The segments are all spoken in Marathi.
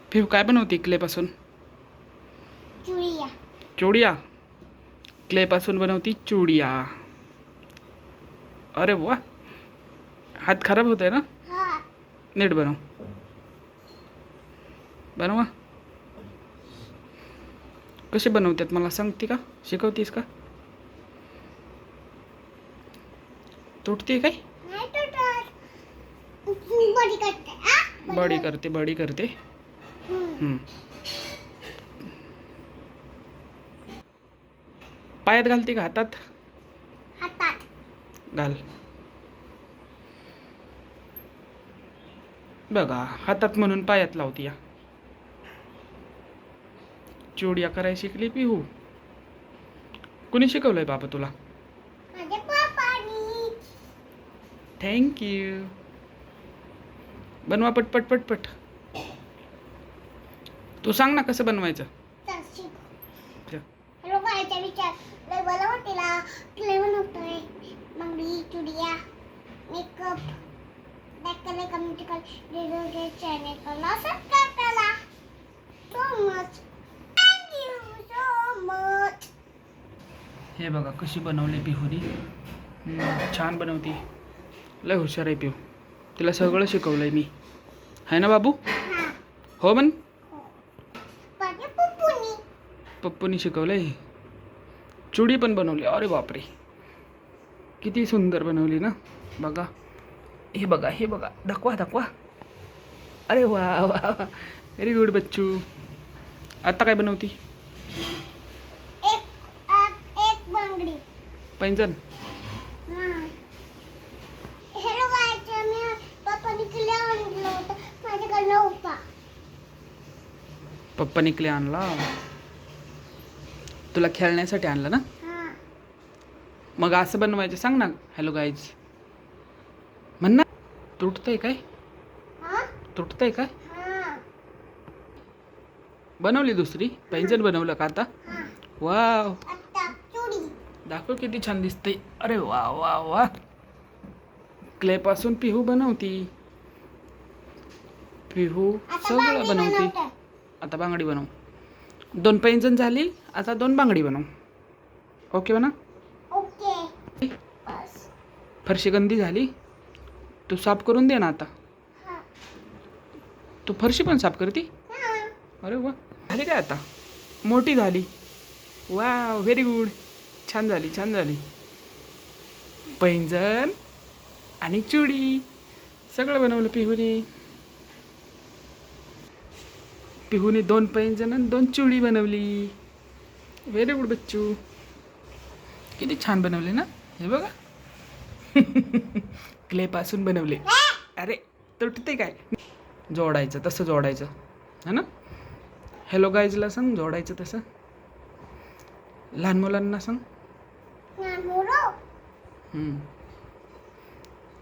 फिव काय बनवते क्लेपासून? चुडिया. चुडिया. क्लेपासून बनवती चुडिया. अरे वा, हात खराब होत आहे ना? हा. नीट बनव. बनवा. कसे बनवतात मला सांगते का? शिकवतीस का? तुटते काय? नाही तुटत. बडी करते. बडी करते, बडी करते. पायात घालते का हातात? हातात. घाल. बघा, हातात म्हणून पायात लावती या. चुडिया करायला शिकली पिहू. कुणी शिकवलंय बाबा तुला? माझ्या पप्पानी. थँक्यू. बनवा पटपट पटपट. तू सांग ना कसं बनवायचं. हॅलो बायचा विचार लय मला वाटेला क्ले बनवतोय. मंगडी चुडिया मेकअप दाखवले कमेंट कर रेडिओ चॅनल ला सबस्क्राइब करा. So much thank you so much. हे बघा कशी बनवली पिहूनी. छान बनवती. लय हुशार आहे पिहू. तिला सगळं शिकवलंय मी. आहे ना बाबू? हो म्हण. माझ्या पप्पूनी. पप्पूनी शिकवलंय. चुडी पण बनवली. अरे बापरे, किती सुंदर बनवली ना. बघा, हे बघा, हे बघा. दाखवा दाखवा. अरे वा वा, व्हेरी गुड बच्चू. आता काय बनवती? एक बांगडी. पैंजण. हॅलो बायचा मी पप्पानी क्ले आणलं होतं माझ्याकडे नव्हता. पप्पानी क्ले आणला. तुला खेळण्यासाठी आणलं ना? मग असं बनवायचं सांग ना. हॅलो गाईज म्हण ना. तुटतंय काय? तुटतंय काय? बनवली दुसरी पैंजण बनवलं का आता? वाव, दाखव किती छान दिसते. अरे वा वा वा. क्ले पासून पिहू बनवती. पिहू सगळं बनवती. आता बांगडी बनव. 2 पैंजण झाली, आता 2 बांगडी बनव. ओके म्हणा. ओके. फरशी गंदी झाली, तू साफ करून दे ना आता. तू फरशी पण साफ करती? अरे वा, झाली काय आता? मोठी झाली. वा, व्हेरी गुड. छान झाली, छान झाली. पैंजण आणि चुडी सगळं बनवलं पिहूने. पिहूने 2 पैंजण आणि 2 चुडी बनवली. Very good Bachchu. किती छान बनवले ना. हे बघा. क्ले पासून बनवले. अरे तुटते काय? जोडायचं तसं जोडायचं है ना. हॅलो गाईजला सांग जोडायचं तसं. लहान मुलांना सांग.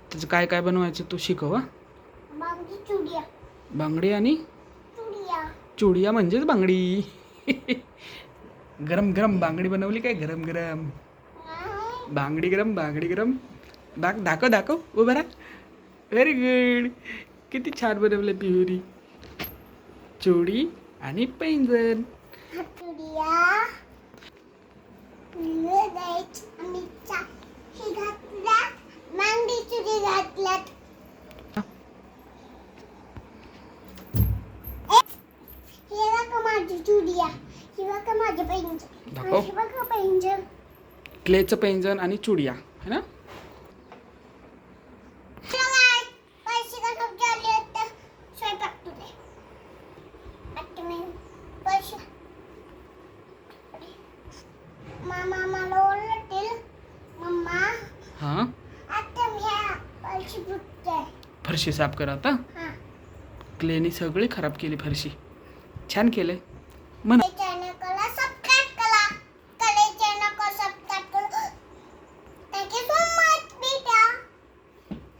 त्याचं काय काय बनवायचं तू शिकव. बांगडी आणि चुडिया म्हणजेच बांगडी. गरम गरम बांगडी बनवली काय? गरम गरम बांगडी. गरम बांगडी गरम. दाखव दाखव. उभं राहा. Very good. किती छान बनवलं पिहुरी. चुडी आणि पैंजण. पैंजण. क्लेचं पैंजण आणि चुडिया है ना. मामा मला ओरडतील. मम्मा हां, आता मी फरशी साफ करा आता. क्लेनी सगळी खराब केली फरशी. छान केलंय म्हण.